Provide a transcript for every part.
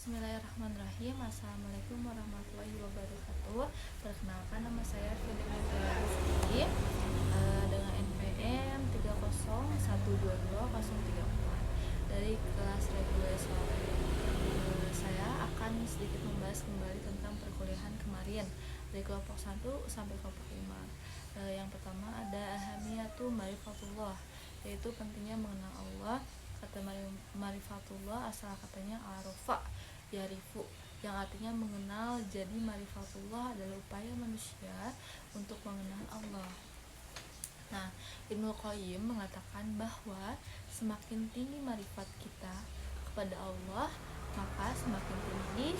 Bismillahirrahmanirrahim. Assalamualaikum warahmatullahi wabarakatuh. Perkenalkan, nama saya Fidel Rizky dengan NPM 301220034 dari kelas reguler sore. Saya akan sedikit membahas kembali tentang perkuliahan kemarin dari kelompok 1 sampai kelompok 5. Yang pertama ada ahamiyatu marifatullah, yaitu pentingnya mengenal Allah. Kata marifatullah asal katanya arafa yarifu, yang artinya mengenal. Jadi marifatullah adalah upaya manusia untuk mengenal Allah. Nah, Ibnu Qayyim mengatakan bahwa semakin tinggi marifat kita kepada Allah, maka semakin tinggi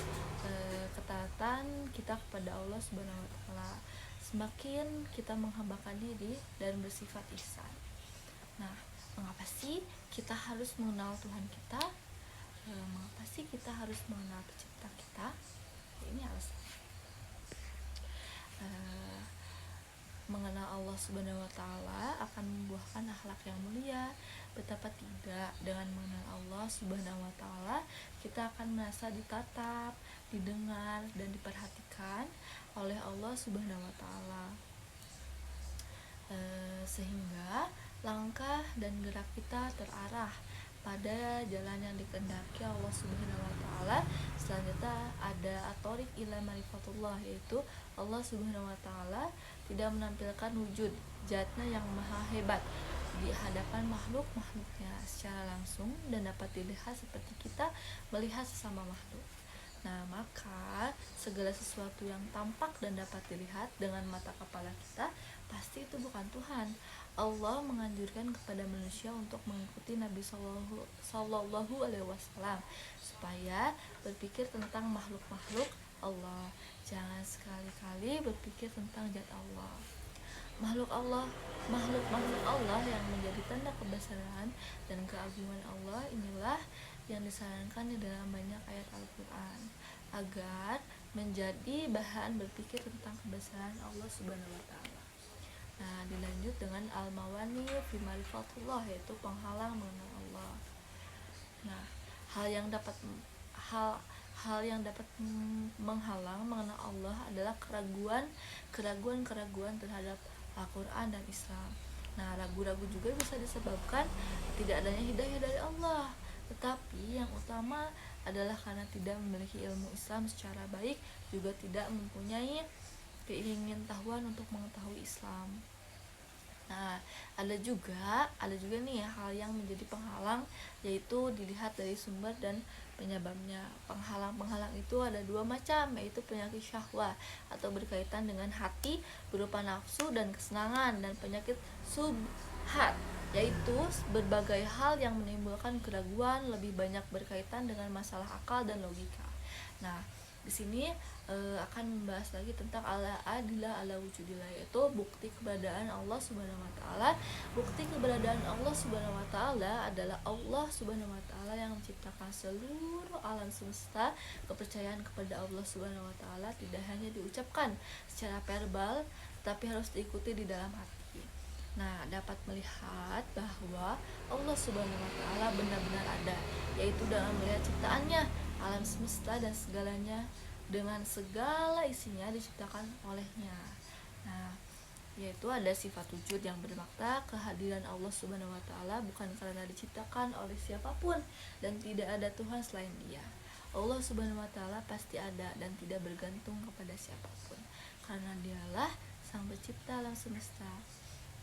ketaatan kita kepada Allah Subhanahu wa taala. Semakin kita menghambakan diri dan bersifat ihsan. Nah, mengapa sih kita harus mengenal Tuhan kita? Mengapa sih kita harus mengenal pencipta kita? Ini alasannya. Mengenal Allah Subhanahu wa taala akan membuahkan akhlak yang mulia. Betapa tidak, dengan mengenal Allah Subhanahu wa taala kita akan merasa ditatap, didengar dan diperhatikan oleh Allah Subhanahu wa taala. Sehingga langkah dan gerak kita terarah pada jalan yang dikehendaki Allah Subhanahu wa taala. Selanjutnya ada at-thoriq ila marifatullah, yaitu Allah Subhanahu wa taala tidak menampilkan wujud zatnya yang maha hebat di hadapan makhluknya secara langsung dan dapat dilihat seperti kita melihat sesama makhluk. Nah, maka segala sesuatu yang tampak dan dapat dilihat dengan mata kepala kita pasti itu bukan Tuhan. Allah menganjurkan kepada manusia untuk mengikuti Nabi Sallallahu Alaihi Wasallam supaya berpikir tentang makhluk-makhluk Allah. Jangan sekali-kali berpikir tentang zat Allah. Makhluk Allah yang menjadi tanda kebesaran dan keagungan Allah inilah yang disarankan di dalam banyak ayat Al-Quran agar menjadi bahan berpikir tentang kebesaran Allah Subhanahu wa taala. Nah, dilanjut dengan al-mawani fi marifatullah, yaitu penghalang mengenal Allah. Nah, hal yang dapat menghalang mengenal Allah adalah keraguan terhadap Al-Quran dan Islam. Nah, ragu-ragu juga bisa disebabkan tidak adanya hidayah dari Allah, tetapi yang utama adalah karena tidak memiliki ilmu Islam secara baik, juga tidak mempunyai keingintahuan untuk mengetahui Islam. Nah, ada juga nih hal yang menjadi penghalang, yaitu dilihat dari sumber dan penyebabnya. Penghalang itu ada dua macam, yaitu penyakit syahwat atau berkaitan dengan hati berupa nafsu dan kesenangan, dan penyakit subhat, yaitu berbagai hal yang menimbulkan keraguan, lebih banyak berkaitan dengan masalah akal dan logika. Nah, di sini akan membahas lagi tentang al-adilah ala wujudillah, yaitu bukti keberadaan Allah Subhanahu wa taala. Bukti keberadaan Allah Subhanahu wa taala adalah Allah Subhanahu wa taala yang menciptakan seluruh alam semesta. Kepercayaan kepada Allah Subhanahu wa taala tidak hanya diucapkan secara verbal, tapi harus diikuti di dalam hati. Nah, dapat melihat bahwa Allah Subhanahu wa taala benar-benar ada, yaitu dalam melihat ciptaannya, alam semesta dan segalanya dengan segala isinya diciptakan olehnya. Nah, yaitu ada sifat wujud yang bermakna kehadiran Allah Subhanahu wa taala bukan karena diciptakan oleh siapapun dan tidak ada Tuhan selain Dia. Allah Subhanahu wa taala pasti ada dan tidak bergantung kepada siapapun, karena Dialah Sang Pencipta alam semesta.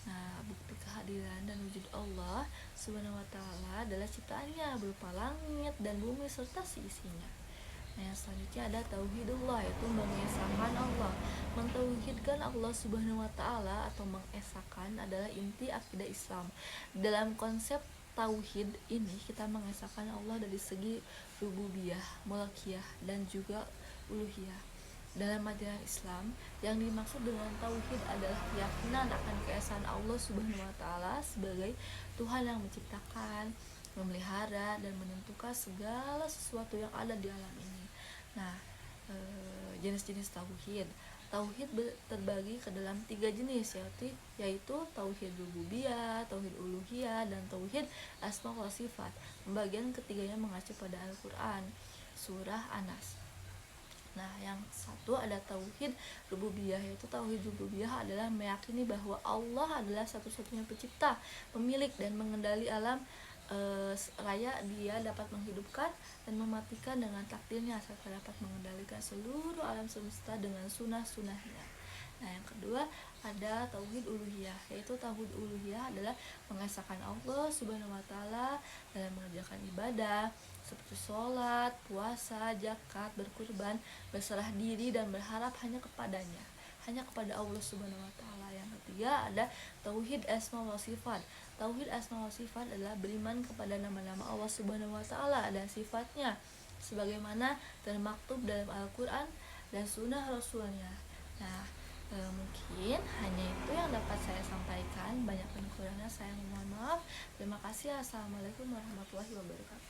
Nah, bukti kehadiran dan wujud Allah Subhanahu wa taala adalah ciptaannya berupa langit dan bumi serta seisinya. Nah, yang selanjutnya ada tauhidullah, yaitu mengesahkan Allah. Mentauhidkan Allah Subhanahu wa taala atau mengesahkan adalah inti akidah Islam. Dalam konsep tauhid ini kita mengesahkan Allah dari segi rububiyah, mulkiyah dan juga uluhiyah. Dalam ajaran Islam, yang dimaksud dengan tauhid adalah keyakinan akan keesaan Allah Subhanahu wa taala sebagai Tuhan yang menciptakan, memelihara dan menentukan segala sesuatu yang ada di alam ini. Nah, jenis-jenis tauhid terbagi ke dalam 3 jenis, yaitu tauhid rububiyah, tauhid uluhiyah, dan tauhid asma wa sifat. Pembagian ketiganya mengacu pada Al-Quran. surah An-Nas. Nah, yang satu ada tauhid rububiyah, yaitu tauhid rububiyah adalah meyakini bahwa Allah adalah satu-satunya pencipta, pemilik dan mengendali alam raya. Dia dapat menghidupkan dan mematikan dengan takdirnya, serta dapat mengendalikan seluruh alam semesta dengan sunnah-sunnahnya. Nah, yang kedua ada tauhid uluhiyah, yaitu tauhid uluhiyah adalah mengesahkan Allah Subhanahu wa taala dalam mengerjakan ibadah seperti sholat, puasa, zakat, berkurban, berserah diri dan berharap hanya kepadanya, hanya kepada Allah Subhanahu wa taala. Yang ketiga ada tauhid asma wa sifat. Tauhid asma wa sifat adalah beriman kepada nama-nama Allah Subhanahu wa taala dan sifatnya sebagaimana termaktub dalam Al-Qur'an dan sunnah Rasulnya. Nah, mungkin hanya itu yang dapat saya sampaikan. Banyak dan kurangnya saya mohon maaf. Terima kasih. Assalamualaikum warahmatullahi wabarakatuh.